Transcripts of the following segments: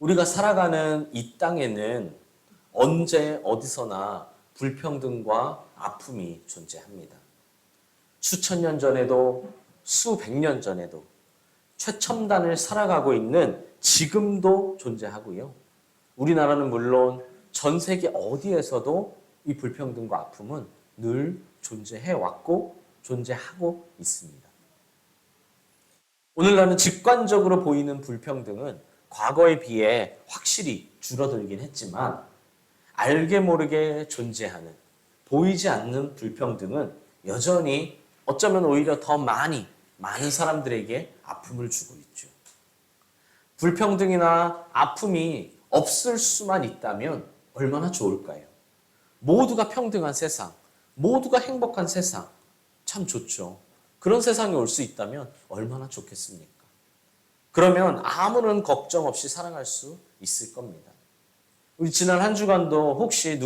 우리가 살아가는 이 땅에는 언제 어디서나 불평등과 아픔이 존재합니다. 수천 년 전에도 수백 년 전에도 최첨단을 살아가고 있는 지금도 존재하고요. 우리나라는 물론 전 세계 어디에서도 이 불평등과 아픔은 늘 존재해 왔고 존재하고 있습니다. 오늘날은 직관적으로 보이는 불평등은 과거에 비해 확실히 줄어들긴 했지만 알게 모르게 존재하는 보이지 않는 불평등은 여전히 어쩌면 오히려 더 많은 사람들에게 아픔을 주고 있죠. 불평등이나 아픔이 없을 수만 있다면 얼마나 좋을까요? 모두가 평등한 세상, 모두가 행복한 세상, 참 좋죠. 그런 세상이 올 수 있다면 얼마나 좋겠습니까? 그러면 아무런 걱정 없이 살아갈 수 있을 겁니다. 우리 지난 한 주간도 혹시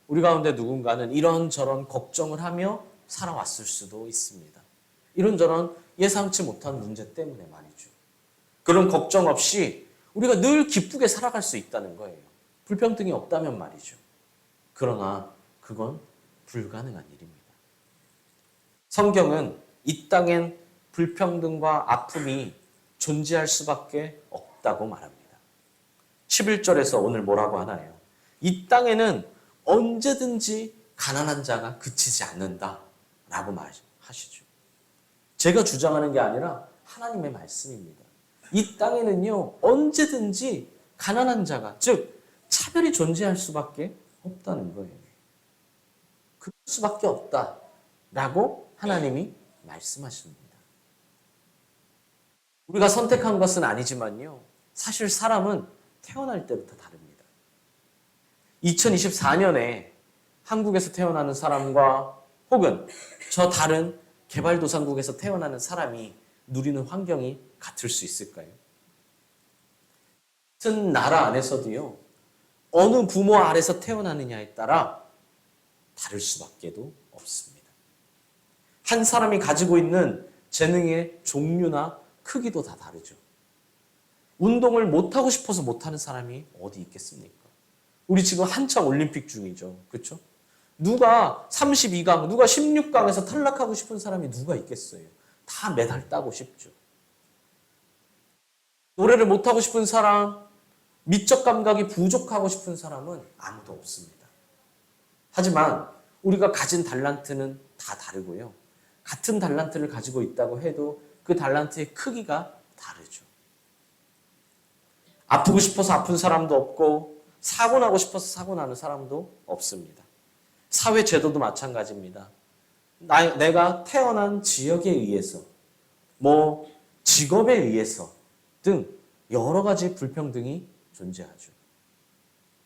우리 가운데 누군가는 이런저런 걱정을 하며 살아왔을 수도 있습니다. 이런저런 예상치 못한 문제 때문에 말이죠. 그런 걱정 없이 우리가 늘 기쁘게 살아갈 수 있다는 거예요. 불평등이 없다면 말이죠. 그러나 그건 불가능한 일입니다. 성경은 이 땅엔 불평등과 아픔이 존재할 수밖에 없다고 말합니다. 11절에서 오늘 뭐라고 하나요? 이 땅에는 언제든지 가난한 자가 그치지 않는다 라고 말하시죠. 제가 주장하는 게 아니라 하나님의 말씀입니다. 이 땅에는요, 언제든지 가난한 자가, 즉 차별이 존재할 수밖에 없다는 거예요. 그럴 수밖에 없다라고 하나님이 말씀하십니다. 우리가 선택한 것은 아니지만요, 사실 사람은 태어날 때부터 다릅니다. 2024년에 한국에서 태어나는 사람과 혹은 저 다른 개발도상국에서 태어나는 사람이 누리는 환경이 같을 수 있을까요? 같은 나라 안에서도요, 어느 부모 아래서 태어나느냐에 따라 다를 수밖에도 없습니다. 한 사람이 가지고 있는 재능의 종류나 크기도 다 다르죠. 운동을 못하고 싶어서 못하는 사람이 어디 있겠습니까? 우리 지금 한창 올림픽 중이죠. 그렇죠? 누가 32강, 누가 16강에서 탈락하고 싶은 사람이 누가 있겠어요? 다 메달 따고 싶죠. 노래를 못하고 싶은 사람, 미적 감각이 부족하고 싶은 사람은 아무도 없습니다. 하지만 우리가 가진 달란트는 다 다르고요. 같은 달란트를 가지고 있다고 해도 그 달란트의 크기가 다르죠. 아프고 싶어서 아픈 사람도 없고 사고 나고 싶어서 사고 나는 사람도 없습니다. 사회 제도도 마찬가지입니다. 내가 태어난 지역에 의해서, 직업에 의해서 등 여러 가지 불평등이 존재하죠.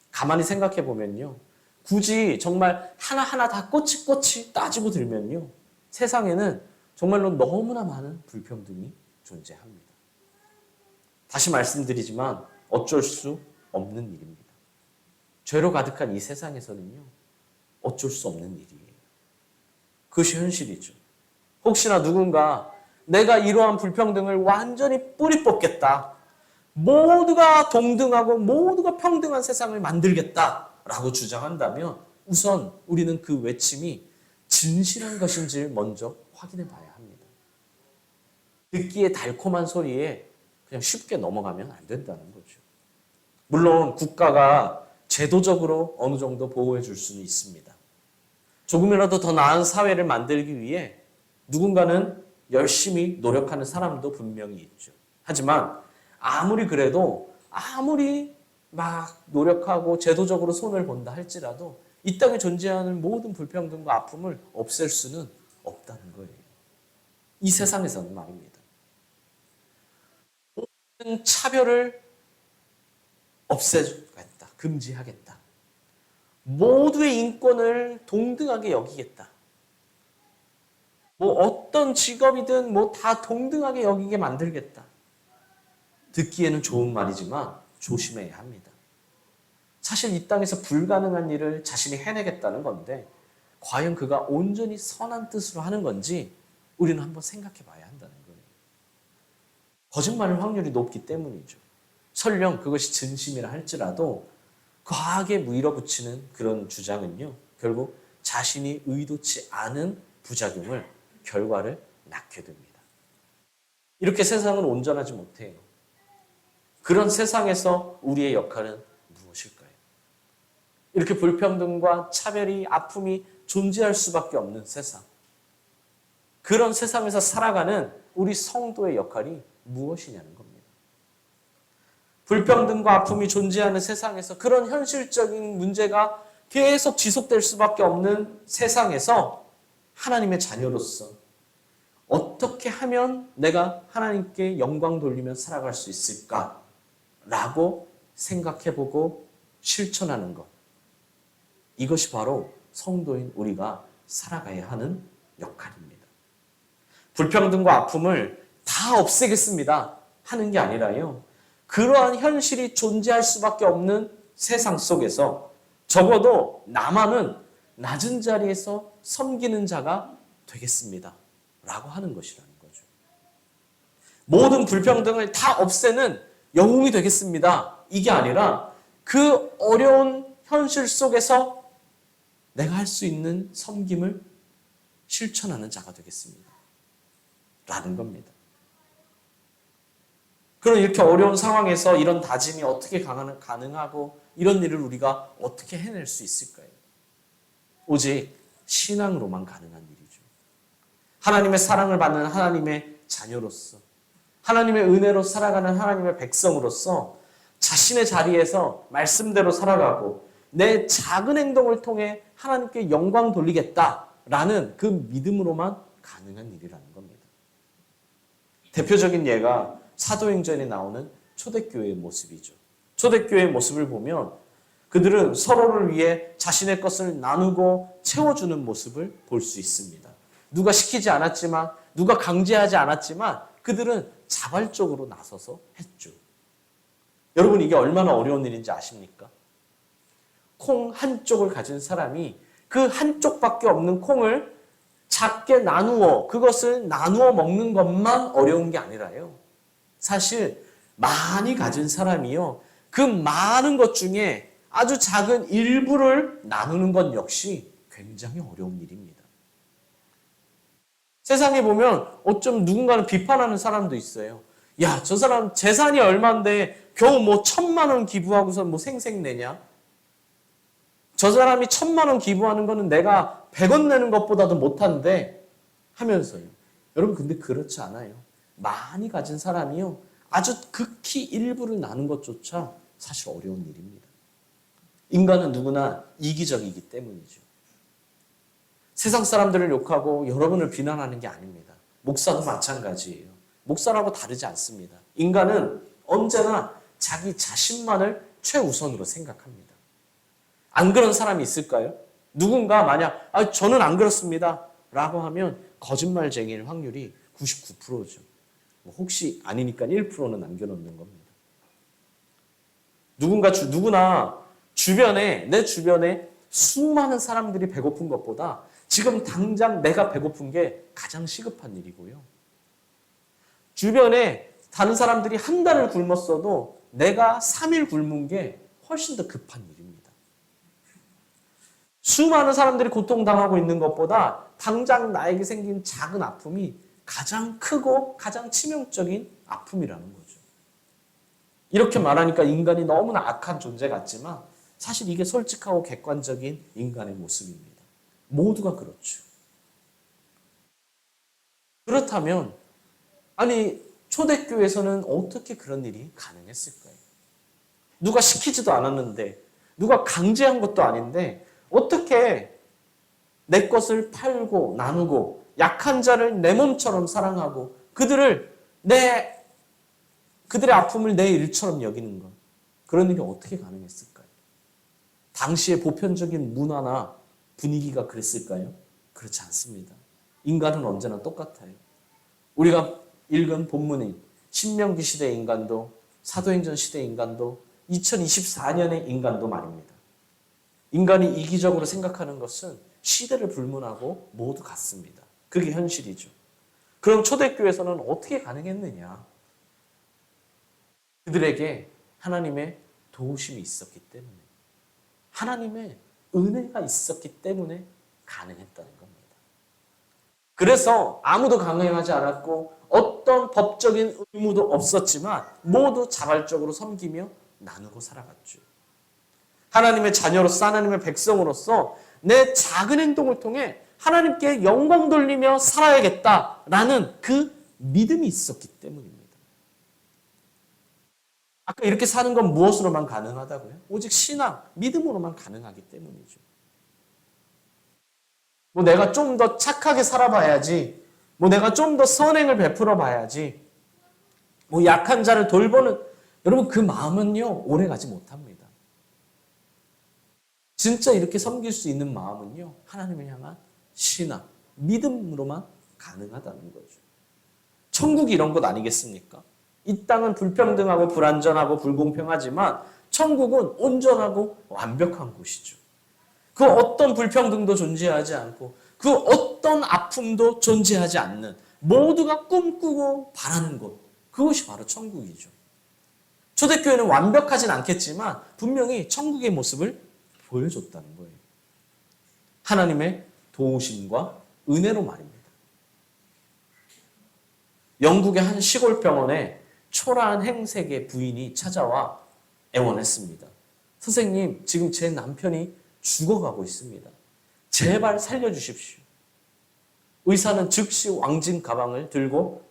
가만히 생각해 보면요. 굳이 정말 하나하나 다 꼬치꼬치 따지고 들면요. 세상에는 정말로 너무나 많은 불평등이 존재합니다. 다시 말씀드리지만 어쩔 수 없는 일입니다. 죄로 가득한 이 세상에서는요. 어쩔 수 없는 일이에요. 그것이 현실이죠. 혹시나 누군가 내가 이러한 불평등을 완전히 뿌리 뽑겠다. 모두가 동등하고 모두가 평등한 세상을 만들겠다라고 주장한다면 우선 우리는 그 외침이 진실한 것인지를 먼저 확인해 봐야 합니다. 듣기에 달콤한 소리에 그냥 쉽게 넘어가면 안 된다는 거죠. 물론 국가가 제도적으로 어느 정도 보호해 줄 수는 있습니다. 조금이라도 더 나은 사회를 만들기 위해 누군가는 열심히 노력하는 사람도 분명히 있죠. 하지만 아무리 그래도 아무리 막 노력하고 제도적으로 손을 본다 할지라도 이 땅에 존재하는 모든 불평등과 아픔을 없앨 수는 없다는 거예요. 이 세상에서는 말입니다. 모든 차별을 없애주겠다. 금지하겠다. 모두의 인권을 동등하게 여기겠다. 어떤 직업이든 다 동등하게 여기게 만들겠다. 듣기에는 좋은 말이지만 조심해야 합니다. 사실 이 땅에서 불가능한 일을 자신이 해내겠다는 건데 과연 그가 온전히 선한 뜻으로 하는 건지 우리는 한번 생각해 봐야 한다는 거예요. 거짓말할 확률이 높기 때문이죠. 설령 그것이 진심이라 할지라도 과하게 밀어붙이는 그런 주장은요, 결국 자신이 의도치 않은 부작용을, 결과를 낳게 됩니다. 이렇게 세상은 온전하지 못해요. 그런 세상에서 우리의 역할은 무엇일까요? 이렇게 불평등과 차별이, 아픔이 존재할 수밖에 없는 세상. 그런 세상에서 살아가는 우리 성도의 역할이 무엇이냐는 겁니다. 불평등과 아픔이 존재하는 세상에서, 그런 현실적인 문제가 계속 지속될 수밖에 없는 세상에서 하나님의 자녀로서 어떻게 하면 내가 하나님께 영광 돌리며 살아갈 수 있을까라고 생각해보고 실천하는 것. 이것이 바로 성도인 우리가 살아가야 하는 역할입니다. 불평등과 아픔을 다 없애겠습니다 하는 게 아니라요, 그러한 현실이 존재할 수밖에 없는 세상 속에서 적어도 나만은 낮은 자리에서 섬기는 자가 되겠습니다 라고 하는 것이라는 거죠. 모든 불평등을 다 없애는 영웅이 되겠습니다, 이게 아니라 그 어려운 현실 속에서 내가 할 수 있는 섬김을 실천하는 자가 되겠습니다 라는 겁니다. 그럼 이렇게 어려운 상황에서 이런 다짐이 어떻게 가능하고 이런 일을 우리가 어떻게 해낼 수 있을까요? 오직 신앙으로만 가능한 일이죠. 하나님의 사랑을 받는 하나님의 자녀로서, 하나님의 은혜로 살아가는 하나님의 백성으로서 자신의 자리에서 말씀대로 살아가고 내 작은 행동을 통해 하나님께 영광 돌리겠다라는 그 믿음으로만 가능한 일이라는 겁니다. 대표적인 예가 사도행전에 나오는 초대교회의 모습이죠. 초대교회의 모습을 보면 그들은 서로를 위해 자신의 것을 나누고 채워주는 모습을 볼 수 있습니다. 누가 시키지 않았지만, 누가 강제하지 않았지만 그들은 자발적으로 나서서 했죠. 여러분, 이게 얼마나 어려운 일인지 아십니까? 콩 한쪽을 가진 사람이 그 한쪽밖에 없는 콩을 작게 나누어, 그것을 나누어 먹는 것만 어려운 게 아니라요, 사실 많이 가진 사람이요, 그 많은 것 중에 아주 작은 일부를 나누는 것 역시 굉장히 어려운 일입니다. 세상에 보면 어쩜 누군가는 비판하는 사람도 있어요. 야, 저 사람 재산이 얼만데 겨우 뭐 1,000만 원 기부하고서 뭐 생색내냐? 저 사람이 1,000만 원 기부하는 거는 내가 100원 내는 것보다도 못한데 하면서요. 여러분, 근데 그렇지 않아요. 많이 가진 사람이요, 아주 극히 일부를 나눈 것조차 사실 어려운 일입니다. 인간은 누구나 이기적이기 때문이죠. 세상 사람들을 욕하고 여러분을 비난하는 게 아닙니다. 목사도 마찬가지예요. 목사라고 다르지 않습니다. 인간은 언제나 자기 자신만을 최우선으로 생각합니다. 안 그런 사람이 있을까요? 누군가 만약 저는 안 그렇습니다 라고 하면 거짓말쟁이일 확률이 99%죠. 혹시 아니니까 1%는 남겨놓는 겁니다. 누구나 내 주변에 수많은 사람들이 배고픈 것보다 지금 당장 내가 배고픈 게 가장 시급한 일이고요. 주변에 다른 사람들이 한 달을 굶었어도 내가 3일 굶은 게 훨씬 더 급한 일입니다. 수많은 사람들이 고통당하고 있는 것보다 당장 나에게 생긴 작은 아픔이 가장 크고 가장 치명적인 아픔이라는 거죠. 이렇게 말하니까 인간이 너무나 악한 존재 같지만 사실 이게 솔직하고 객관적인 인간의 모습입니다. 모두가 그렇죠. 그렇다면 초대교회에서는 어떻게 그런 일이 가능했을까요? 누가 시키지도 않았는데, 누가 강제한 것도 아닌데 어떻게 내 것을 팔고 나누고 약한 자를 내 몸처럼 사랑하고 그들의 아픔을 내 일처럼 여기는 것, 그런 일이 어떻게 가능했을까요? 당시의 보편적인 문화나 분위기가 그랬을까요? 그렇지 않습니다. 인간은 언제나 똑같아요. 우리가 읽은 본문인 신명기 시대의 인간도, 사도행전 시대의 인간도, 2024년의 인간도 말입니다. 인간이 이기적으로 생각하는 것은 시대를 불문하고 모두 같습니다. 그게 현실이죠. 그럼 초대교회에서는 어떻게 가능했느냐? 그들에게 하나님의 도우심이 있었기 때문에, 하나님의 은혜가 있었기 때문에 가능했다는 겁니다. 그래서 아무도 강요하지 않았고 어떤 법적인 의무도 없었지만 모두 자발적으로 섬기며 나누고 살아갔죠. 하나님의 자녀로서, 하나님의 백성으로서 내 작은 행동을 통해 하나님께 영광 돌리며 살아야겠다라는 그 믿음이 있었기 때문입니다. 아까 이렇게 사는 건 무엇으로만 가능하다고요? 오직 신앙, 믿음으로만 가능하기 때문이죠. 뭐 내가 좀 더 착하게 살아봐야지, 뭐 내가 좀 더 선행을 베풀어 봐야지, 뭐 약한 자를 돌보는, 여러분 그 마음은요 오래 가지 못합니다. 진짜 이렇게 섬길 수 있는 마음은요 하나님을 향한 신앙, 믿음으로만 가능하다는 거죠. 천국이 이런 것 아니겠습니까? 이 땅은 불평등하고 불안전하고 불공평하지만 천국은 온전하고 완벽한 곳이죠. 그 어떤 불평등도 존재하지 않고 그 어떤 아픔도 존재하지 않는, 모두가 꿈꾸고 바라는 곳, 그것이 바로 천국이죠. 초대교회는 완벽하진 않겠지만 분명히 천국의 모습을 보여줬다는 거예요. 하나님의 도우심과 은혜로 말입니다. 영국의 한 시골 병원에 초라한 행색의 부인이 찾아와 애원했습니다. 선생님, 지금 제 남편이 죽어가고 있습니다. 제발 살려주십시오. 의사는 즉시 왕진 가방을 들고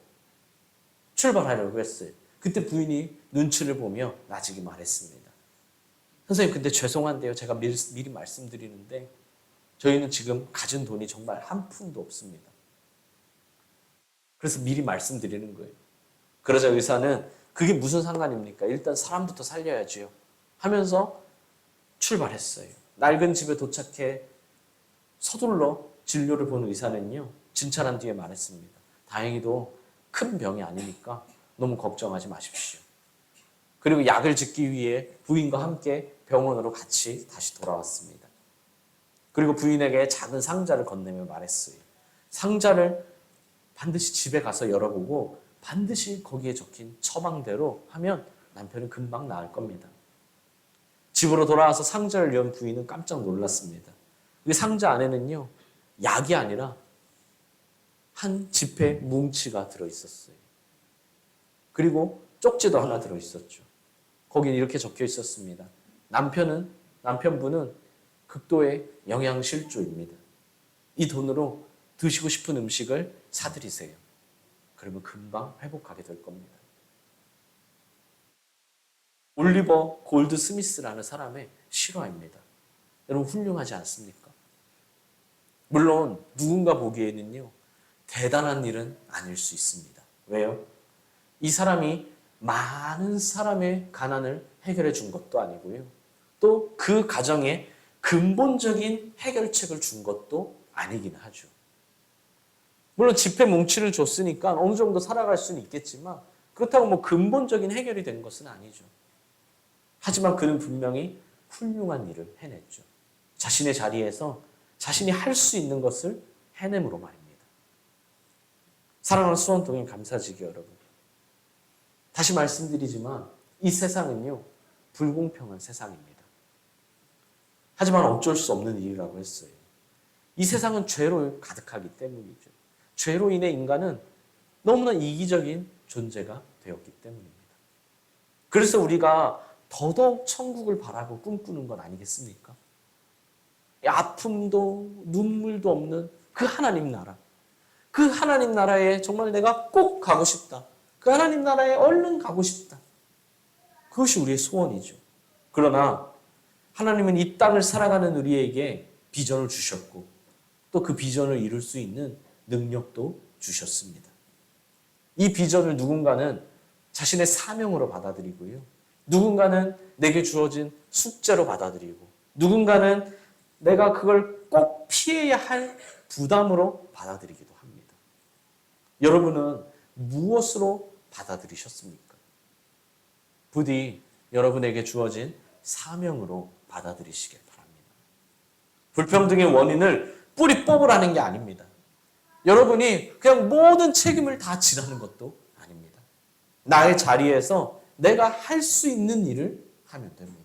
출발하려고 했어요. 그때 부인이 눈치를 보며 나직이 말했습니다. 선생님, 근데 죄송한데요. 제가 미리 말씀드리는데 저희는 지금 가진 돈이 정말 한 푼도 없습니다. 그래서 미리 말씀드리는 거예요. 그러자 의사는 그게 무슨 상관입니까? 일단 사람부터 살려야지요. 하면서 출발했어요. 낡은 집에 도착해 서둘러 진료를 본 의사는요, 진찰한 뒤에 말했습니다. 다행히도 큰 병이 아니니까 너무 걱정하지 마십시오. 그리고 약을 짓기 위해 부인과 함께 병원으로 같이 다시 돌아왔습니다. 그리고 부인에게 작은 상자를 건네며 말했어요. 상자를 반드시 집에 가서 열어보고 반드시 거기에 적힌 처방대로 하면 남편은 금방 나을 겁니다. 집으로 돌아와서 상자를 연 부인은 깜짝 놀랐습니다. 이 상자 안에는요, 약이 아니라 한 지폐 뭉치가 들어있었어요. 그리고 쪽지도 하나 들어있었죠. 거기는 이렇게 적혀 있었습니다. 남편분은 극도의 영양실조입니다. 이 돈으로 드시고 싶은 음식을 사드리세요. 그러면 금방 회복하게 될 겁니다. 올리버 골드 스미스라는 사람의 실화입니다. 여러분 훌륭하지 않습니까? 물론 누군가 보기에는요, 대단한 일은 아닐 수 있습니다. 왜요? 이 사람이 많은 사람의 가난을 해결해 준 것도 아니고요. 또 그 가정에 근본적인 해결책을 준 것도 아니긴 하죠. 물론 지폐 뭉치를 줬으니까 어느 정도 살아갈 수는 있겠지만 그렇다고 뭐 근본적인 해결이 된 것은 아니죠. 하지만 그는 분명히 훌륭한 일을 해냈죠. 자신의 자리에서 자신이 할 수 있는 것을 해냄으로 말입니다. 사랑하는 수원동인 감사지기 여러분, 다시 말씀드리지만 이 세상은요, 불공평한 세상입니다. 하지만 어쩔 수 없는 일이라고 했어요. 이 세상은 죄로 가득하기 때문이죠. 죄로 인해 인간은 너무나 이기적인 존재가 되었기 때문입니다. 그래서 우리가 더더욱 천국을 바라고 꿈꾸는 건 아니겠습니까? 아픔도 눈물도 없는 그 하나님 나라, 그 하나님 나라에 정말 내가 꼭 가고 싶다. 그 하나님 나라에 얼른 가고 싶다. 그것이 우리의 소원이죠. 그러나 하나님은 이 땅을 살아가는 우리에게 비전을 주셨고 또 그 비전을 이룰 수 있는 능력도 주셨습니다. 이 비전을 누군가는 자신의 사명으로 받아들이고요. 누군가는 내게 주어진 숙제로 받아들이고 누군가는 내가 그걸 꼭 피해야 할 부담으로 받아들이기도 합니다. 여러분은 무엇으로 받아들이셨습니까? 부디 여러분에게 주어진 사명으로 받아들이시길 바랍니다. 불평등의 원인을 뿌리 뽑으라는 게 아닙니다. 여러분이 그냥 모든 책임을 다 지라는 것도 아닙니다. 나의 자리에서 내가 할 수 있는 일을 하면 됩니다.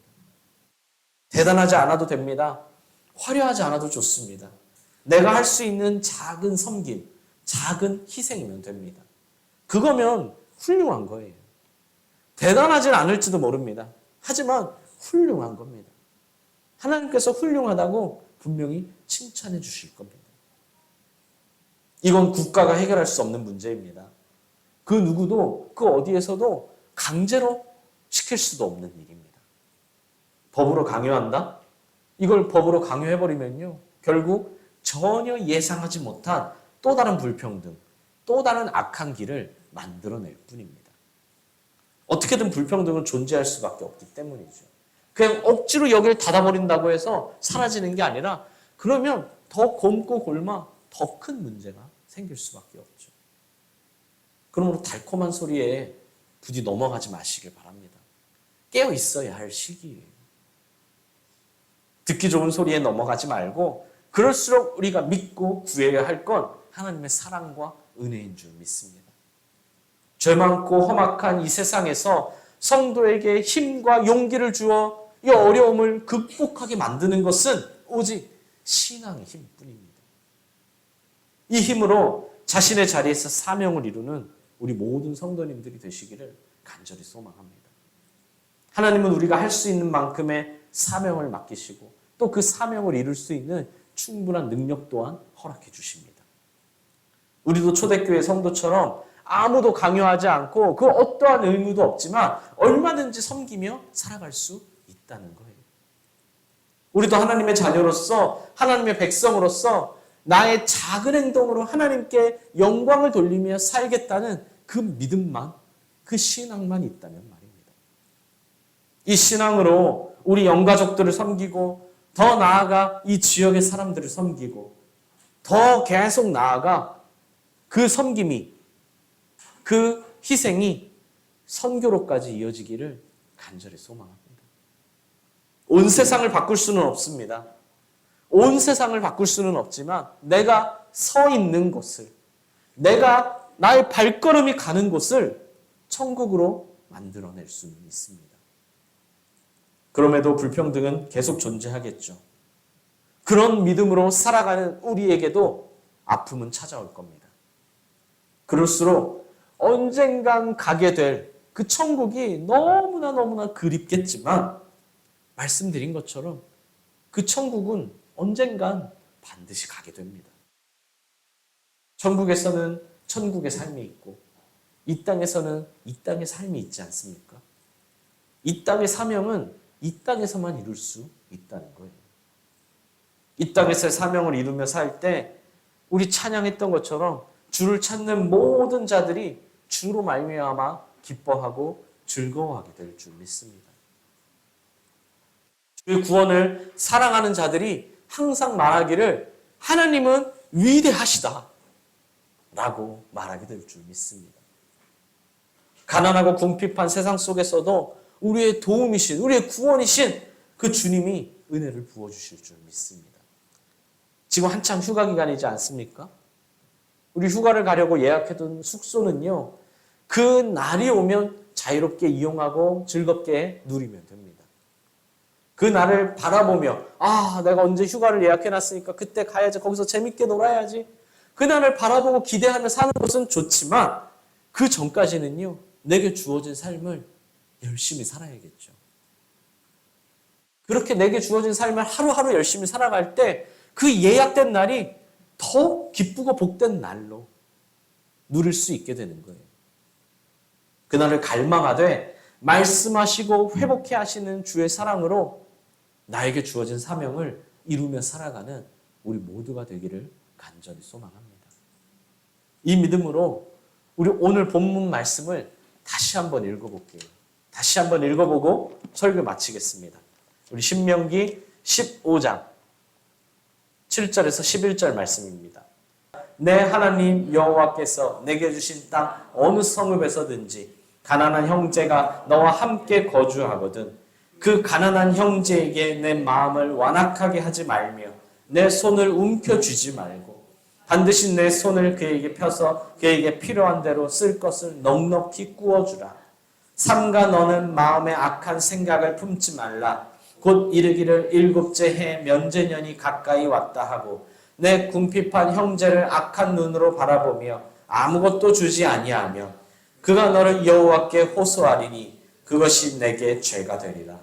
대단하지 않아도 됩니다. 화려하지 않아도 좋습니다. 내가 할 수 있는 작은 섬김, 작은 희생이면 됩니다. 그거면 훌륭한 거예요. 대단하진 않을지도 모릅니다. 하지만 훌륭한 겁니다. 하나님께서 훌륭하다고 분명히 칭찬해 주실 겁니다. 이건 국가가 해결할 수 없는 문제입니다. 그 누구도 그 어디에서도 강제로 시킬 수도 없는 일입니다. 법으로 강요한다? 이걸 법으로 강요해버리면요. 결국 전혀 예상하지 못한 또 다른 불평등, 또 다른 악한 길을 만들어낼 뿐입니다. 어떻게든 불평등은 존재할 수밖에 없기 때문이죠. 그냥 억지로 여기를 닫아버린다고 해서 사라지는 게 아니라 그러면 더 곰고 골마 더 큰 문제가 생길 수밖에 없죠. 그러므로 달콤한 소리에 부디 넘어가지 마시길 바랍니다. 깨어 있어야 할 시기예요. 듣기 좋은 소리에 넘어가지 말고 그럴수록 우리가 믿고 구해야 할 건 하나님의 사랑과 은혜인 줄 믿습니다. 죄 많고 험악한 이 세상에서 성도에게 힘과 용기를 주어 이 어려움을 극복하게 만드는 것은 오직 신앙의 힘뿐입니다. 이 힘으로 자신의 자리에서 사명을 이루는 우리 모든 성도님들이 되시기를 간절히 소망합니다. 하나님은 우리가 할 수 있는 만큼의 사명을 맡기시고 또 그 사명을 이룰 수 있는 충분한 능력 또한 허락해 주십니다. 우리도 초대교회 성도처럼 아무도 강요하지 않고 그 어떠한 의무도 없지만 얼마든지 섬기며 살아갈 수 있다는 거예요. 우리도 하나님의 자녀로서 하나님의 백성으로서 나의 작은 행동으로 하나님께 영광을 돌리며 살겠다는 그 믿음만, 그 신앙만 있다면 말입니다. 이 신앙으로 우리 영가족들을 섬기고 더 나아가 이 지역의 사람들을 섬기고 더 계속 나아가 그 섬김이, 그 희생이 선교로까지 이어지기를 간절히 소망합니다. 온 세상을 바꿀 수는 없습니다. 온 세상을 바꿀 수는 없지만 내가 서 있는 곳을, 내가 나의 발걸음이 가는 곳을 천국으로 만들어낼 수는 있습니다. 그럼에도 불평등은 계속 존재하겠죠. 그런 믿음으로 살아가는 우리에게도 아픔은 찾아올 겁니다. 그럴수록 언젠간 가게 될 그 천국이 너무나 그립겠지만 말씀드린 것처럼 그 천국은 언젠간 반드시 가게 됩니다. 천국에서는 천국의 삶이 있고 이 땅에서는 이 땅의 삶이 있지 않습니까? 이 땅의 사명은 이 땅에서만 이룰 수 있다는 거예요. 이 땅에서의 사명을 이루며 살 때 우리 찬양했던 것처럼 주를 찾는 모든 자들이 주로 말미암아 기뻐하고 즐거워하게 될 줄 믿습니다. 주의 구원을 사랑하는 자들이 항상 말하기를 하나님은 위대하시다 라고 말하게 될 줄 믿습니다. 가난하고 궁핍한 세상 속에서도 우리의 도움이신, 우리의 구원이신 그 주님이 은혜를 부어주실 줄 믿습니다. 지금 한참 휴가 기간이지 않습니까? 우리 휴가를 가려고 예약해둔 숙소는요, 그 날이 오면 자유롭게 이용하고 즐겁게 누리면 됩니다. 그 날을 바라보며 내가 언제 휴가를 예약해놨으니까 그때 가야지, 거기서 재밌게 놀아야지. 그 날을 바라보고 기대하며 사는 것은 좋지만 그 전까지는요, 내게 주어진 삶을 열심히 살아야겠죠. 그렇게 내게 주어진 삶을 하루하루 열심히 살아갈 때 그 예약된 날이 더 기쁘고 복된 날로 누릴 수 있게 되는 거예요. 그날을 갈망하되 말씀하시고 회복해 하시는 주의 사랑으로 나에게 주어진 사명을 이루며 살아가는 우리 모두가 되기를 간절히 소망합니다. 이 믿음으로 우리 오늘 본문 말씀을 다시 한번 읽어볼게요. 다시 한번 읽어보고 설교 마치겠습니다. 우리 신명기 15장 7절에서 11절 말씀입니다. 내 하나님 여호와께서 내게 주신 땅 어느 성읍에서든지 가난한 형제가 너와 함께 거주하거든 그 가난한 형제에게 내 마음을 완악하게 하지 말며 내 손을 움켜쥐지 말고 반드시 내 손을 그에게 펴서 그에게 필요한 대로 쓸 것을 넉넉히 구워주라. 삼가 너는 마음에 악한 생각을 품지 말라. 곧 이르기를 일곱째 해 면제년이 가까이 왔다 하고 내 궁핍한 형제를 악한 눈으로 바라보며 아무것도 주지 아니하며 그가 너를 여호와께 호소하리니 그것이 내게 죄가 되리라.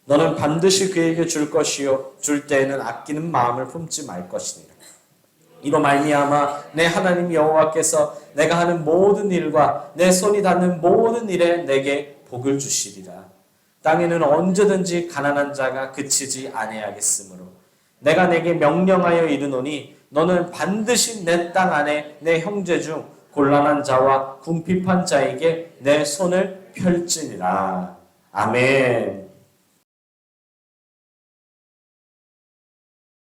너는 반드시 그에게 줄 것이요 줄 때에는 아끼는 마음을 품지 말 것이니라. 이로 말미암아 내 하나님 여호와께서 내가 하는 모든 일과 내 손이 닿는 모든 일에 내게 복을 주시리라. 땅에는 언제든지 가난한 자가 그치지 아니하겠으므로 내가 내게 명령하여 이르노니 너는 반드시 내 땅 안에 내 형제 중 곤란한 자와 궁핍한 자에게 내 손을 펼지니라. 아멘.